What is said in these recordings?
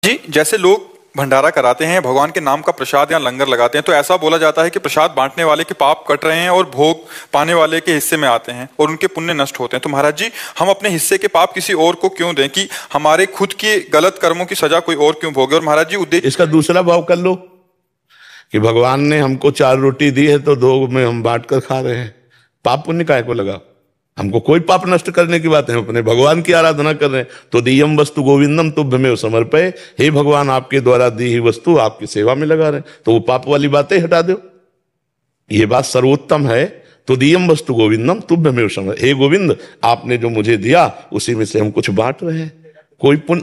जी, जैसे लोग भंडारा कराते हैं, भगवान के नाम का प्रसाद या लंगर लगाते हैं, तो ऐसा बोला जाता है कि प्रसाद बांटने वाले के पाप कट रहे हैं और भोग पाने वाले के हिस्से में आते हैं और उनके पुण्य नष्ट होते हैं। तो महाराज जी, हम अपने हिस्से के पाप किसी और को क्यों दें कि हमारे खुद के गलत कर्मों की सजा कोई और क्यों भोगे? और महाराज जी, उद्देश्य इसका दूसरा भाव कर लो कि भगवान ने हमको 4 रोटी दी है तो 2 में हम बांट कर खा रहे हैं, पाप पुण्य काहे को लगा? हमको कोई पाप नष्ट करने की बात है, अपने भगवान की आराधना कर रहे हैं। तो दियम वस्तु गोविंदम तुभ्यमेव समर्पये, हे भगवान आपके द्वारा दी ही वस्तु आपकी सेवा में लगा रहे हैं, तो वो पाप वाली बातें हटा दो। ये बात सर्वोत्तम है। तो दियम वस्तु गोविंदम तुभ्यमेव समर्पये, हे गोविंद आपने जो मुझे दिया उसी में से हम कुछ बांट रहे हैं। कोई पुण्य,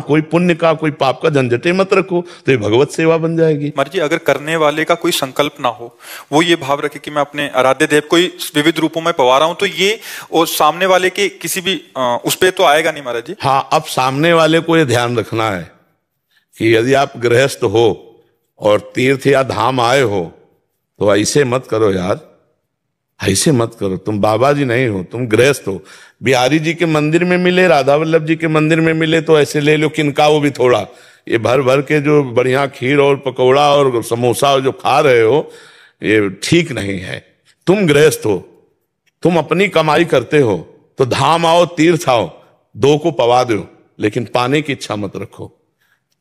कोई पुण्य का कोई पाप का झंझटे मत रखो, तो ये भगवत सेवा बन जाएगी। मर्जी अगर करने वाले का कोई संकल्प ना हो, वो ये भाव रखे कि मैं अपने आराध्य देव को विविध रूपों में पवा रहा हूं, तो ये और सामने वाले के किसी भी उस पे तो आएगा नहीं महाराज जी। हाँ, अब सामने वाले को ये ध्यान रखना है कि यदि आप गृहस्थ हो और तीर्थ या धाम आए हो तो ऐसे मत करो यार, ऐसे मत करो। तुम बाबा जी नहीं हो, तुम गृहस्थ हो। बिहारी जी के मंदिर में मिले, राधा वल्लभ जी के मंदिर में मिले तो ऐसे ले लो, किनका वो भी थोड़ा। ये भर भर के जो बढ़िया खीर और पकौड़ा और समोसा जो खा रहे हो, ये ठीक नहीं है। तुम गृहस्थ हो, तुम अपनी कमाई करते हो, तो धाम आओ तीर्थ आओ, 2 को पवा दो, लेकिन पाने की इच्छा मत रखो।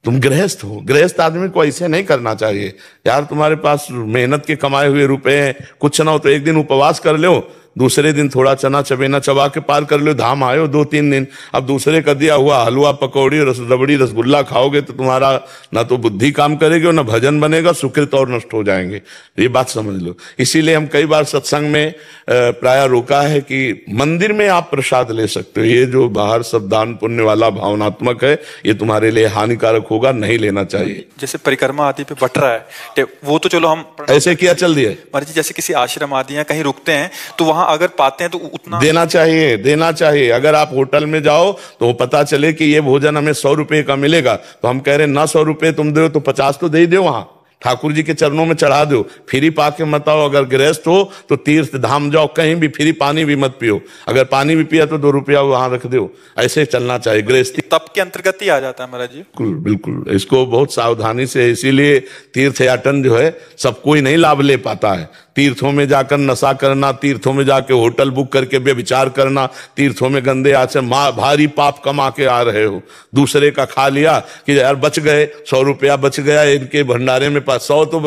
तुम गृहस्थ हो, गृहस्थ आदमी को ऐसे नहीं करना चाहिए यार। तुम्हारे पास मेहनत के कमाए हुए रुपए हैं, कुछ ना हो तो एक दिन उपवास कर लो, दूसरे दिन थोड़ा चना चबेना चबा के पार कर लो, धाम आयो 2-3 दिन। अब दूसरे का दिया हुआ हलवा पकौड़ी रबड़ी रसगुल्ला खाओगे तो तुम्हारा ना तो बुद्धि काम करेगी और ना भजन बनेगा, सुकृत और नष्ट हो जाएंगे। ये बात समझ लो। इसीलिए हम कई बार सत्संग में प्राय रोका है कि मंदिर में आप प्रसाद ले सकते हो, ये जो बाहर सब दान पुण्य वाला भावनात्मक है, ये तुम्हारे लिए हानिकारक होगा, नहीं लेना चाहिए। जैसे परिक्रमा आदि पे बट रहा है, वो तो चलो हम ऐसे किया चल दिए। महाराज जी, जैसे किसी आश्रम आदि या कहीं रुकते हैं तो वहां अगर पाते हैं तो उतना देना चाहिए, देना चाहिए। अगर आप होटल में जाओ तो पता चले कि ये भोजन हमें 100 रुपए का मिलेगा, तो हम कह रहे हैं ना 100 रुपए तुम दो तो 50 तो दे ही दो, वहां ठाकुर जी के चरणों में चढ़ा दो। फ्री पाके मत आओ। अगर गृहस्थ हो तो तीर्थ धाम जाओ, कहीं भी फ्री पानी भी मत पियो। अगर पानी भी पिया तो 2 रुपया वहां रख दो। ऐसे चलना चाहिए। गृहस्थी तप के अंतर्गत ही आ जाता है महाराज जी। बिल्कुल बिल्कुल, इसको बहुत सावधानी से, इसीलिए तीर्थयाटन जो है सब कोई नहीं लाभ ले पाता है। तीर्थों में जाकर नशा करना, तीर्थों में जाके होटल बुक करके व्यभिचार करना, तीर्थों में गंदे आचरण, भारी पाप कमा के आ रहे हो। दूसरे का खा लिया कि यार बच गए, 100 रुपया बच गया इनके भंडारे में, 100 तो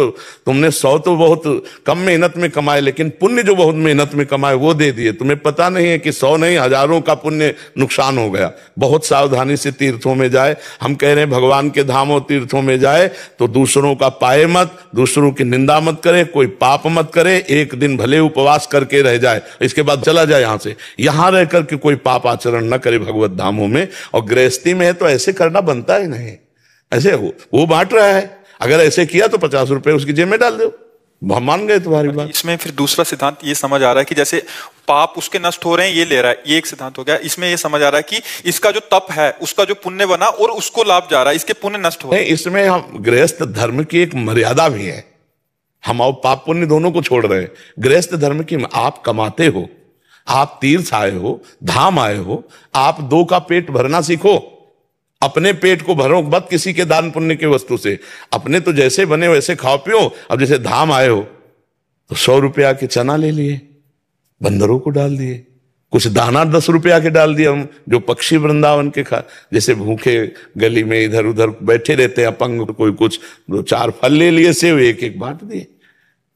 तुमने 100 तो बहुत कम मेहनत में कमाए, लेकिन पुण्य जो बहुत मेहनत में कमाए वो दे दिए। तुम्हें पता नहीं है कि 100 नहीं हजारों का पुण्य नुकसान हो गया। बहुत सावधानी से तीर्थों में जाए। हम कह रहे हैं भगवान के धामों तीर्थों में जाए तो दूसरों का पाए मत, दूसरों की निंदा मत करे, कोई पाप मत करे। एक दिन भले उपवास करके रह जाए, इसके बाद चला जाए यहां से, यहां रह करके कोई पाप आचरण न करे भगवत धामों में। और गृहस्थी में है तो ऐसे करना बनता ही नहीं। ऐसे वो बांट रहा है, अगर ऐसे किया तो 50 रुपए उसकी जेब में डाल दो, हम मान गए तुम्हारी बात। इसमें फिर दूसरा सिद्धांत ये समझ आ रहा है कि जैसे पाप उसके नष्ट हो रहे हैं, ये ले रहा है, ये एक सिद्धांत हो गया। इसमें ये समझ आ रहा है कि इसका जो तप है, उसका जो पुण्य बना और उसको लाभ जा रहा है, इसके पुण्य नष्ट हो रहे हैं। इसमें हम गृहस्थ धर्म की एक मर्यादा भी है। हम और पाप पुण्य दोनों को छोड़ रहे हैं। गृहस्थ धर्म की, आप कमाते हो, आप तीर्थ आए हो, धाम आए हो, आप 2 का पेट भरना सीखो। अपने पेट को भरो मत किसी के दान पुण्य की वस्तु से। अपने तो जैसे बने वैसे खाओ पियो। अब जैसे धाम आए हो तो 100 रुपया के चना ले लिए, बंदरों को डाल दिए, कुछ दाना 10 रुपया के डाल दिए, हम जो पक्षी वृंदावन के खा, जैसे भूखे गली में इधर उधर बैठे रहते हैं अपंग, कोई कुछ 2-4 फल ले लिए, सेव एक बांट दिए,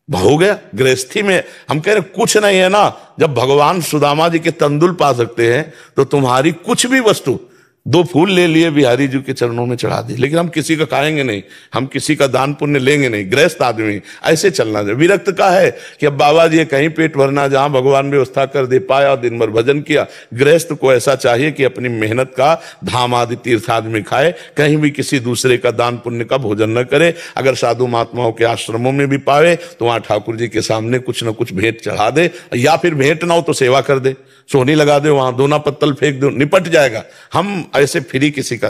हो गया। गृहस्थी में हम कह रहे कुछ नहीं है ना। जब भगवान सुदामा जी के तंदुल पा सकते हैं तो तुम्हारी कुछ भी वस्तु, 2 फूल ले लिए बिहारी जी के चरणों में चढ़ा दी, लेकिन हम किसी का खाएंगे नहीं, हम किसी का दान पुण्य लेंगे नहीं। गृहस्थ आदमी ऐसे चलना चाहिए। विरक्त का है कि अब बाबा जी कहीं पेट भरना, जहां भगवान व्यवस्था कर दे पाया, दिन भर भजन किया। गृहस्थ को ऐसा चाहिए कि अपनी मेहनत का धाम आदि तीर्थ आदि खाए, कहीं भी किसी दूसरे का दान पुण्य का भोजन न करे। अगर साधु महात्माओं के आश्रमों में भी पावे तो वहां ठाकुर जी के सामने कुछ न कुछ भेंट चढ़ा दे, या फिर भेंट ना हो तो सेवा कर दे, सोहनी लगा दे, वहां दोना पत्तल फेंक दो, निपट जाएगा। हम ऐसे फ्री किसी का